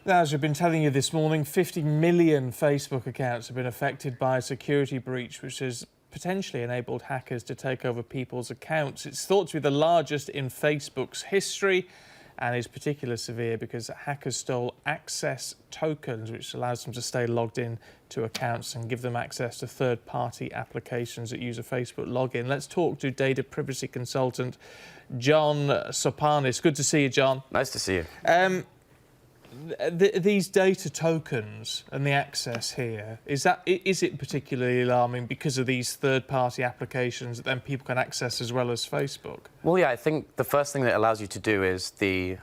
Now, as we've been telling you this morning, 50 million Facebook accounts have been affected by a security breach, which has potentially enabled hackers to take over people's accounts. It's thought to be the largest in Facebook's history and is particularly severe because hackers stole access tokens, which allows them to stay logged in to accounts and give them access to third-party applications that use a Facebook login. Let's talk to data privacy consultant John Sopanis. Good to see you, John. Nice to see you. These data tokens and the access here, is it particularly alarming because of these third-party applications that then people can access as well as Facebook? Well, yeah, I think the first thing that allows you to do is the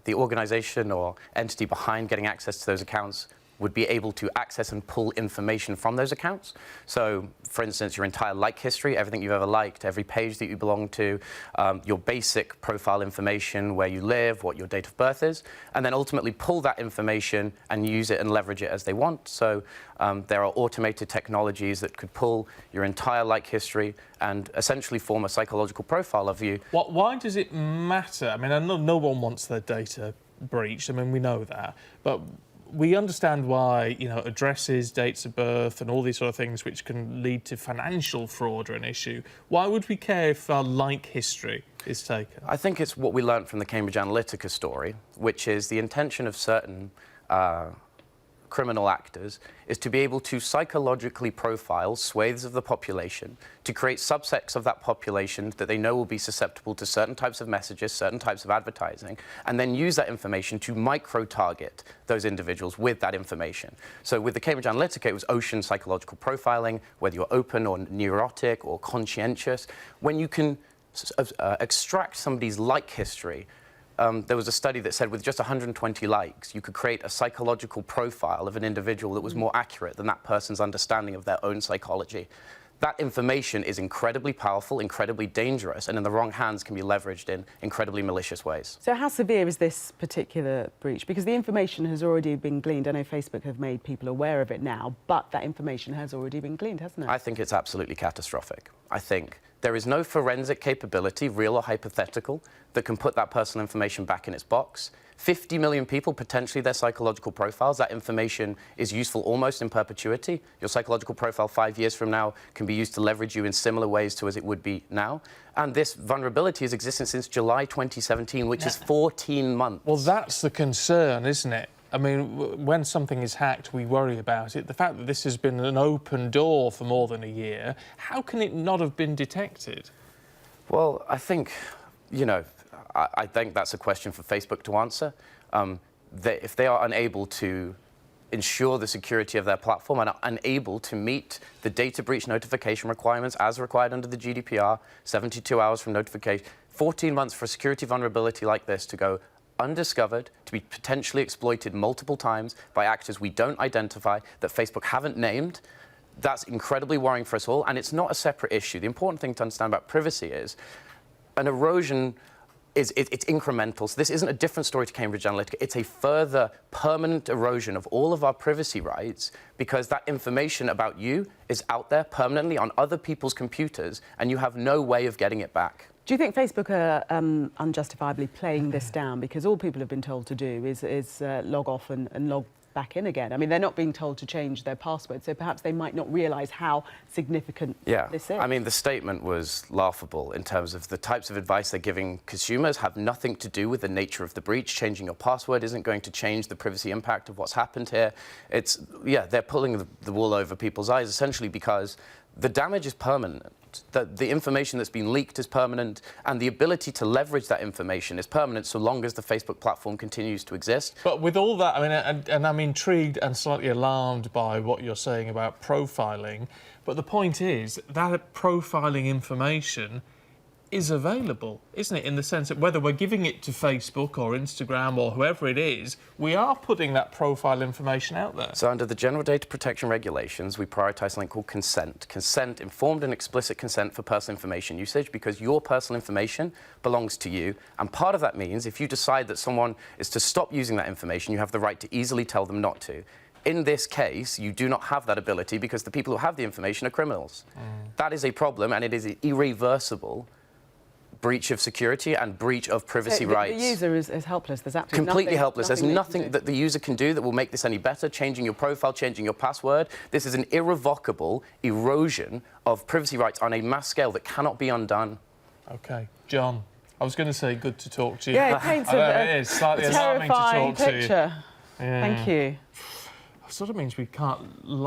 organization or entity behind getting access to those accounts would be able to access and pull information from those accounts. So, for instance, your entire like history, everything you've ever liked, every page that you belong to, your basic profile information, where you live, what your date of birth is, and then ultimately pull that information and use it and leverage it as they want. So there are automated technologies that could pull your entire like history and essentially form a psychological profile of you. Why does it matter? I mean, I know no one wants their data breached. I mean, we know that, but we understand why, you know, addresses, dates of birth and all these sort of things which can lead to financial fraud are an issue. Why would we care if our like history is taken? I think it's what we learned from the Cambridge Analytica story, which is the intention of certain criminal actors is to be able to psychologically profile swathes of the population to create subsets of that population that they know will be susceptible to certain types of messages, certain types of advertising, and then use that information to micro-target those individuals with that information. So with the Cambridge Analytica, it was ocean psychological profiling, whether you're open or neurotic or conscientious. When you can extract somebody's like history, there was a study that said with just 120 likes, you could create a psychological profile of an individual that was more accurate than that person's understanding of their own psychology. That information is incredibly powerful, incredibly dangerous, and in the wrong hands can be leveraged in incredibly malicious ways. So how severe is this particular breach? Because the information has already been gleaned. I know Facebook have made people aware of it now, but that information has already been gleaned, hasn't it? I think it's absolutely catastrophic. I think there is no forensic capability, real or hypothetical, that can put that personal information back in its box. 50 million people, potentially their psychological profiles. That information is useful almost in perpetuity. Your psychological profile 5 years from now can be used to leverage you in similar ways to as it would be now. And this vulnerability has existed since July 2017, which is 14 months. Well, that's the concern, isn't it? I mean, when something is hacked, we worry about it. The fact that this has been an open door for more than a year, how can it not have been detected? Well, I think, you know, I think that's a question for Facebook to answer. If they are unable to ensure the security of their platform and are unable to meet the data breach notification requirements as required under the GDPR, 72 hours from notification, 14 months for a security vulnerability like this to go undiscovered, to be potentially exploited multiple times by actors we don't identify, that Facebook haven't named, that's incredibly worrying for us all, and it's not a separate issue. The important thing to understand about privacy is an erosion it's incremental. So this isn't a different story to Cambridge Analytica. It's a further permanent erosion of all of our privacy rights because that information about you is out there permanently on other people's computers and you have no way of getting it back. Do you think Facebook are unjustifiably playing this down? Because all people have been told to do is log off and log back in again. I mean, they're not being told to change their password, so perhaps they might not realise how significant this is. I mean, the statement was laughable in terms of the types of advice they're giving consumers have nothing to do with the nature of the breach. Changing your password isn't going to change the privacy impact of what's happened here. It's, yeah, they're pulling the wool over people's eyes, essentially because the damage is permanent. The information that's been leaked is permanent, and the ability to leverage that information is permanent so long as the Facebook platform continues to exist. But with all that, I mean, and I'm intrigued and slightly alarmed by what you're saying about profiling, but the point is that profiling information is available, isn't it? In the sense that whether we're giving it to Facebook or Instagram or whoever it is, we are putting that profile information out there. So under the General Data Protection Regulations, we prioritise something called consent. Consent, informed and explicit consent for personal information usage, because your personal information belongs to you. And part of that means if you decide that someone is to stop using that information, you have the right to easily tell them not to. In this case, you do not have that ability because the people who have the information are criminals. That is a problem, and it is irreversible breach of security and breach of privacy So rights. The user is helpless. There's absolutely Completely nothing, helpless. There's they can nothing do. that the user can do that will make this any better, changing your profile, changing your password. This is an irrevocable erosion of privacy rights on a mass scale that cannot be undone. OK. John, I was going to say good to talk to you. Yeah, it paints I know a it is slightly alarming to terrifying talk to you. picture. Yeah. Thank you. Sort of means we can't,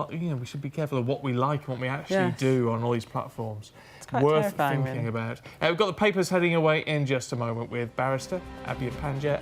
we should be careful of what we like and what we actually Yes. do on all these platforms. It's quite Worth terrifying, thinking really. about. We've got the papers heading away in just a moment with barrister Abir Panja